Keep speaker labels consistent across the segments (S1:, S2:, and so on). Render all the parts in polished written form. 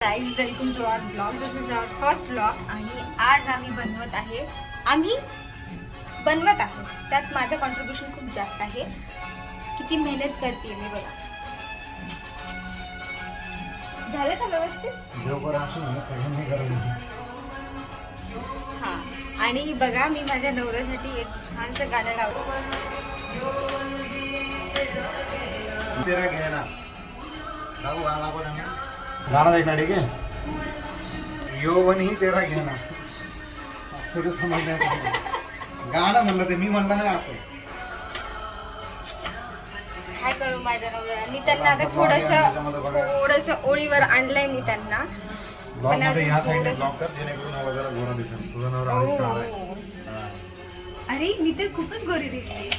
S1: Guys welcome to our blog. This is our first blog आणि आज आम्ही बनवत आहे. त्यात माझं कॉन्ट्रीब्युशन खूप जास्त आहे. किती मेहनत करते मी बघा. झालं का व्यवस्थित? हां. आणि बघा मी माझ्या नवऱ्यासाठी एक छानसं गाणं लावलं.
S2: गाना देखना ठीक है. यौवन ही तेरा घेना फिर समजण्यासाठी गाणं म्हणलं ते मी म्हणलं नाही असं.
S1: काय करू माझ्या नवऱ्याला. मी त्यांना आता थोडस ओळीवर आणलंय मी त्यांना.
S2: ब्लॉग मध्ये ह्या साईडने ब्लॉक कर जेणेकरून आवाजाला गोरा दिसेल. तुझा नवरा आवाज काढा आहे.
S1: अरे मी तर खूपच गोरी दिसते.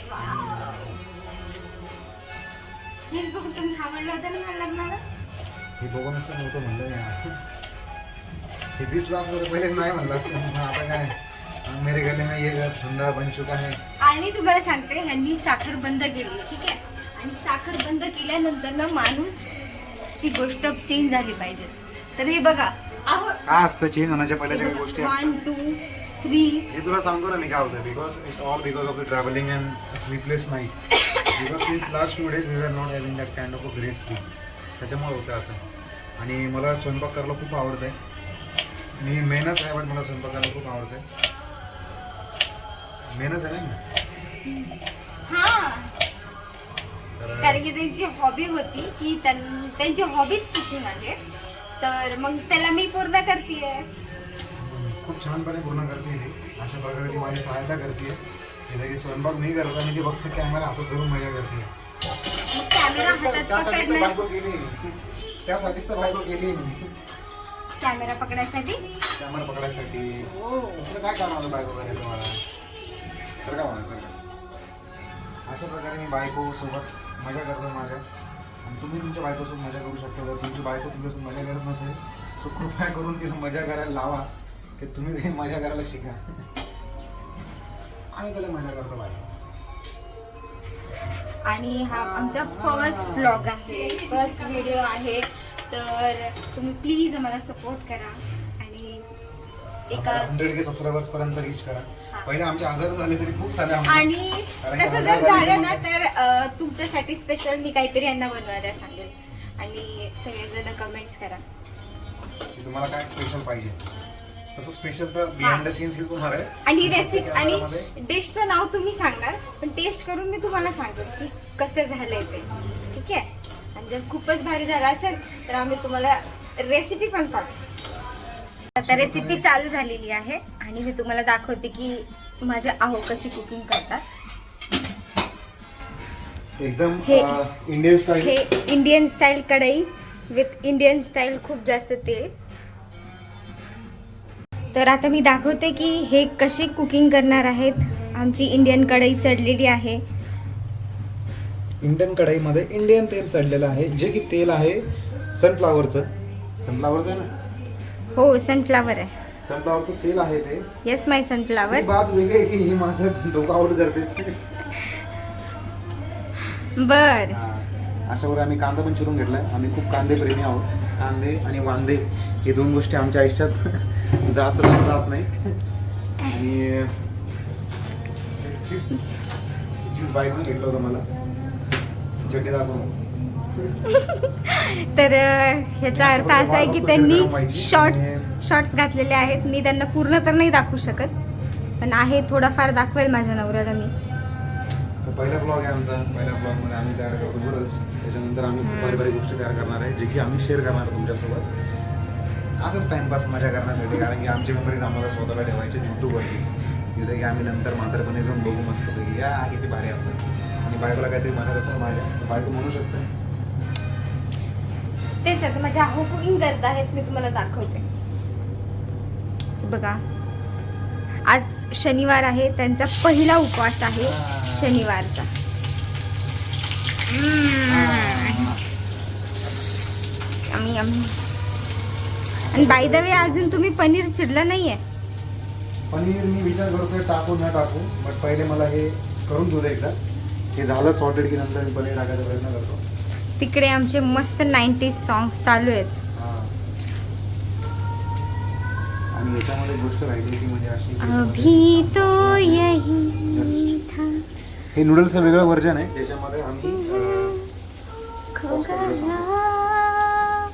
S1: हेच बघ तुम्ही हा म्हणलं होतं ना मला लग्नाला.
S2: हे बघून असं नव्हतं म्हणलं मी. हे दिसलं असं तर पहिलेच नाही म्हणलं असतं. आता काय मेरे गले में ये धंदा बन चुका है.
S1: आणि तुम्हाला सांगते ह्यांनी साखर बंद केली ठीक आहे. आणि साखर बंद केल्यानंतर ना माणूसची गोष्ट चेंज झाली पाहिजे. तर हे बघा
S2: काय असतं चेंज होण्याच्या पहिल्याच्या काही गोष्टी असतात.
S1: 1 2 3
S2: हे तुला सांगतो ना मी काय होतं. Because it's all because of the travelling and sleepless night. Because since last few days we are not having that kind of a great sleep. त्याच्यामुळे होतं असं. आणि मला स्वयंपाक करायला खूप आवडतं आहे. मी मेहनत आहे बट मला स्वयंपाक करायला खूप आवडतं आहे. मेहनत आहे ना मी.
S1: हा. कारण की त्यांची हॉबी होती की त्यांची हॉबीच कुकिंग आहे. तर मग त्याला मी पूर्ण करतेय.
S2: खूप छानपणे पूर्ण करते ती. अशा प्रकारे ती माझी सहायता करते. की स्वयंपाक मी करतो आणि ती फक्त कॅमेरा हातात धरून मजा करते.
S1: कॅमेरा हातात
S2: त्यासाठीच तर बायको केली मी.
S1: कॅमेरा पकडायसाठी.
S2: कॅमेरा पकडायसाठी. दुसरं काय काम आलं बायको करायचं मला. सर का म्हणा सर. अशा प्रकारे मी बायको सोबत मजा करतो माझ्या. आणि तुम्ही तुमच्या बायकोसोबत मजा करू शकता. जर तुमची बायको तुमच्यासोबत मजा करत नसेल तर कृपया करून तिला मजा करायला लावा. की तुम्ही ती मजा करायला शिका. आम्ही त्याला मजा करतो बायको.
S1: आणि हा आमचा फर्स्ट व्लॉग आहे. फर्स्ट व्हिडिओ आहे. तर तुम्ही प्लीज आम्हाला सपोर्ट करा आणि एका
S2: 100K सबस्क्रायबर्स पर्यंत रीच करा. पहिले आमचे 1000 झाले तरी खूप झाले.
S1: आणि तसं जर झालं ना तर तुमच्यासाठी स्पेशल मी काहीतरी यांना बनवायला सांगेल. आणि सगळेजण कमेंट्स करा
S2: की तुम्हाला काय स्पेशल पाहिजे. तसं स्पेशल तर बिहाइंड द सीन्स होणार आहे.
S1: आणि रेसिपी आणि डिशचं नाव तुम्ही सांगणार पण टेस्ट करून मी तुम्हाला सांगेल की कसं झालंय ते. ठीक आहे. आणि जर खूपच भारी झालं असेल तर आम्ही तुम्हाला रेसिपी पण पाठवू. आता रेसिपी चालू झालेली आहे आणि मी तुम्हाला दाखवते की माझ्या आहो कशी कुकिंग करतात.
S2: एकदम इंडियन स्टाईल.
S1: हे इंडियन स्टाईल कढई विथ इंडियन स्टाईल खूप जास्त तेल. तर आता मी दाखवते की हे कसे कुकिंग करणार आहेत. आमची इंडियन कढई चढलेली आहे.
S2: इंडियन कढईमध्ये इंडियन तेल चढलेलं आहे. जे की तेल आहे सनफ्लावरचं आहे ना.
S1: हो सनफ्लावर आहे.
S2: सनफ्लावरचं तेल आहे ते.
S1: येस माय सनफ्लावर.
S2: बात वेगळी आहे की ही माझं डोकं आउट करते.
S1: बर.
S2: अशावर आम्ही कांदा पण चिरून घेतलाय. आम्ही खूप कांदे प्रेमी आहोत. कांदे आणि वांदे हे दोन गोष्टी आमच्या आयुष्यात जात नाही. आणि चिप्स बाईकून घेतलं होतं मला. चटणी दाखवून.
S1: तर ह्याचा अर्थ असा आहे की त्यांनी शॉर्ट्स घातलेले आहेत. मी त्यांना पूर्ण तर नाही दाखवू शकत पण आहे थोडाफार दाखवेल माझ्या नवऱ्याला मी.
S2: पहिला ब्लॉग आहे आमचा. पहिल्या ब्लॉगमध्ये आम्ही तयार करतो बरंच. त्याच्यानंतर आम्ही खूप भारी भारी गोष्टी तयार करणार आहे जे की आम्ही शेअर करणार आहे तुमच्यासोबत. असंच टाइमपास मजा करण्यासाठी. कारण की आमची मेमरीज आम्हाला स्वतःला ठेवायचे यूट्यूबवरती. तिथे की आम्ही नंतर म्हातारपणे जाऊन बघू मस्त पैकी या किती भारी असं. आणि बायकोला काहीतरी म्हणत असेल माझ्या बायको म्हणू शकते.
S1: तेच आता माझ्या आहो कुकिंग करत आहेत. मी तुम्हाला दाखवते. बघा आज शनिवार आहे. त्यांचा पहिला उपवास आहे शनिवारचा. आम्ही आणि बाय द वे अजून तुम्ही पनीर चिरलं नाहीये.
S2: पनीर मी विचार करतोय टाकू न टाकू. बट पहिले मला हे करून घेऊ दे एकदा. हे झालं सॉर्टेड की नंतर मी पनीर टाकायचा प्रयत्न करतो.
S1: तिकडे आमचे मस्त 90s सॉंग्स चालू आहेत.
S2: आणि याच्यामध्ये गोष्ट राहिली ती म्हणजे अशी की
S1: अभी तो यही था
S2: हे नूडल्सचं वेगळं व्हर्जन आहे ज्याच्यामध्ये आम्ही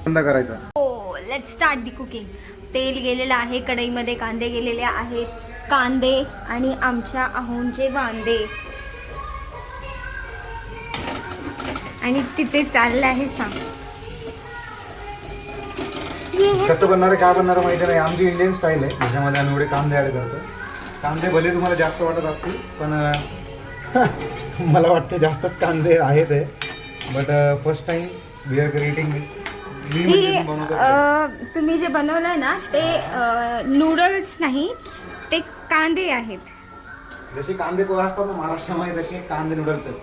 S2: बंद करायचा.
S1: हो, लेट्स स्टार्ट दी कुकिंग. तेल गेलेलं आहे कढईमध्ये, कांदे गेलेले आहेत, कांदे आणि आमच्या आहोंचे वांदे, आणि तिथे चाललं आहे सांग.
S2: कसं बनणार आहे काय बनणार आहे माहिती नाही. आमची इंडियन स्टाईल आहे त्याच्यामध्ये आम्ही एवढे कांदे ॲड करतो. कांदे भले तुम्हाला जास्त वाटत असतील पण मला वाटतं जास्तच कांदे आहेत आहे. But first time we are creating this.
S1: तुम्ही जे बनवलंय ना ते नूडल्स नाही, ते कांदे आहेत.
S2: जसे कांदे पोहा असतात ना महाराष्ट्रामध्ये तसे कांदे नूडल्स आहेत.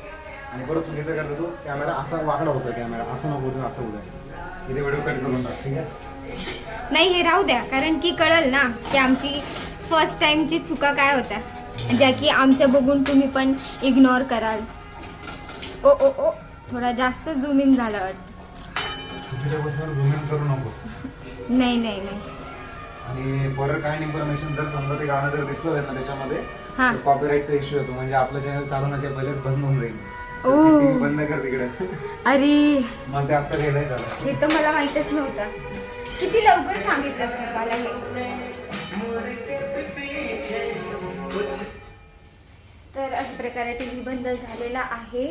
S2: आणि परत चुकीचं करतो तो कॅमेरा असा वाकडा होतो, कॅमेरा असं नको होतं असं होतं. इथे व्हिडिओ कट करून टाक ठीक आहे.
S1: नाही हे राहू द्या, कारण की कळल ना की आमची फर्स्ट टाइमची चुका काय होत्या, ज्या की आमचं बघून तुम्ही पण इग्नोर कराल. ओ ओ ओ थोडा जास्त झूम इन झाला वाटतं.
S2: चुकीच्या गोष्टीवर झूम इन करू नकोस.
S1: नाही नाही नाही.
S2: आणि परत काय इन्फॉर्मेशन जर समजा ते गाणं जर दिसलं ना त्याच्यामध्ये
S1: हा.
S2: कॉपीराईटचा इश्यू येतो, म्हणजे आपलं चॅनल चालवण्याच्या पहिलेच बंद होऊन जाईल.
S1: ओ.
S2: TV बंद कर तिकडे.
S1: अरे
S2: मला ते आता रिअलाइज झालं.
S1: हे तर मला माहीतच नव्हतं. किती लवकर सांगितलं तुम्ही मला हे. तर अशा प्रकारे टी व्ही बंद झालेला आहे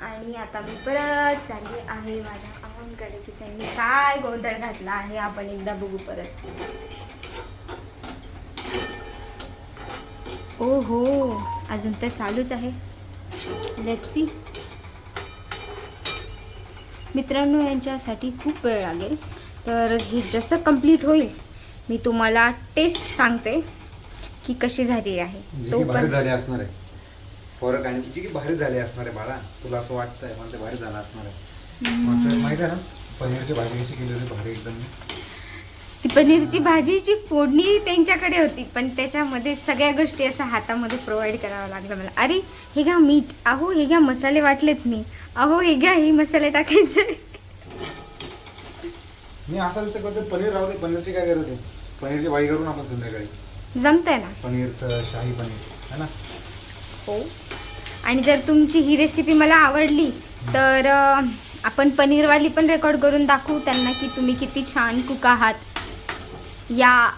S1: आणि आता मी परत चालली आहे माझ्या आहोंकडे की त्यांनी काय गोंधळ घातला आहे. आपण एकदा बघू परत. ओ हो, अजून तर चालूच आहे. Let's see. मित्रांनो यांच्यासाठी खूप वेळ लागेल, तर हे जसं कंप्लीट होईल मी तुम्हाला टेस्ट सांगते की कशी झाली आहे.
S2: जी की भारी झाली असणार आहे. फरक आणि जी की भारी झाली असणार आहे बाळा, तुला असं वाटतंय मला ते भारी झालं असणार आहे. माहिती आहे ना पनीरची भाजी कशी केली होती भारी एकदम.
S1: ती पनीरची भाजीची फोडणी त्यांच्याकडे होती, पण त्याच्यामध्ये सगळ्या गोष्टी असं हातामध्ये प्रोव्हाइड करावं लागलं मला. अरे हे घ्या मीठ, अहो हे घ्या मसाले वाटलेत मी, अहो हे घ्या हे मसाले टाकायचे.
S2: मी असा विचार करतो पनीर राहू दे, पनीरची काय गरज आहे. पनीरची भाजी करून आपण संध्याकाळी
S1: जमतंय ना
S2: पनीरचं शाही पनीर है ना.
S1: हो, आणि जर तुमची ही रेसिपी मला आवडली तर आपण पनीरवाली पण रेकॉर्ड करून दाखवू त्यांना की तुम्ही किती छान कुक आहात. या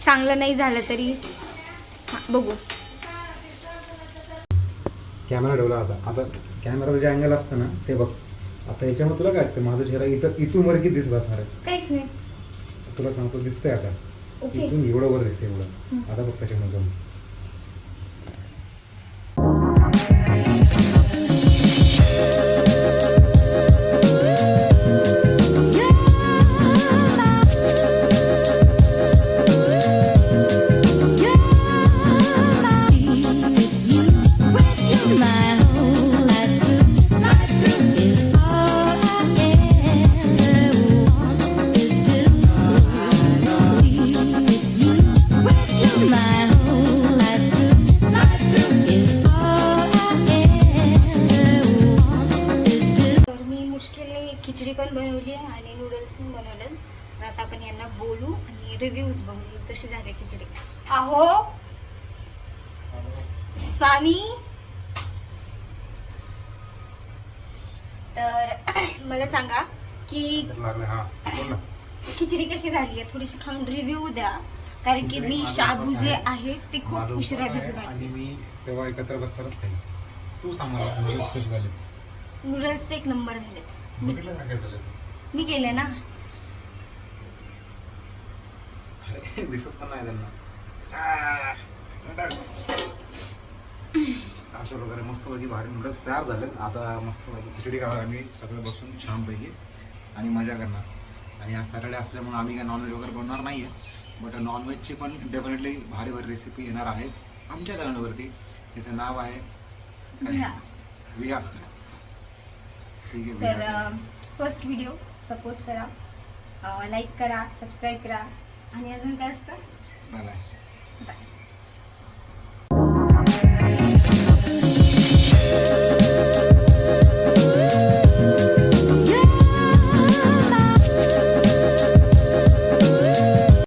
S1: चांगलं नाही झालं तरी बघू.
S2: कॅमेरा ठेवला आता कॅमेरा जे अँगल असतं ना ते बघ. आता याच्यामध्ये तुला काय वाटतं माझा चेहरा इथून वर किती दिसत असणार आहे.
S1: काहीच नाही.
S2: तुला सांगतो दिसतंय आता.
S1: ओके.
S2: इथून एवढं वर दिसते एवढं. आता बघ त्याच्यामध्ये जाऊन.
S1: खिचडी पण बनवली आहे आणि नूडल्स पण बनवले. तर आता आपण यांना बोलू आणि रिव्ह्यूज बघू कशी झाली खिचडी. अहो स्वामी, तर मला सांगा की खिचडी कशी झाली आहे, थोडीशी खाऊन रिव्ह्यू द्या, कारण की मी शाबू जे आहे ते खूप उशिरा भिजू घातले.
S2: आणि मी तेव्हा एकत्र बसतानाच खाईल. तू सांग मला नूडल्स कशी झाले.
S1: नूडल्स ते एक नंबर झालेत.
S2: बघितलं काय झालं
S1: मी केले ना.
S2: दिसत पण नाही त्यांना. अशा प्रकारे मस्तपैकी भारी नूडल्स तयार झालेत. आता मस्तपैकी खिचडी खाणार आम्ही सगळे बसून छानपैकी आणि मजा करणार. आणि आज सॅटर्डे असल्यामुळे आम्ही काय नॉनव्हेज वगैरे बनवणार नाही आहे, बट नॉनव्हेजची पण डेफिनेटली भारी भारी रेसिपी येणार आहेत आमच्या चॅनलवरती. त्याचं नाव आहे विहा. ठीक आहे.
S1: तर फर्स्ट व्हिडिओ सपोर्ट करा, लाईक करा, सबस्क्राईब करा आणि अजून काय असतं.
S2: बाय.
S1: बाय.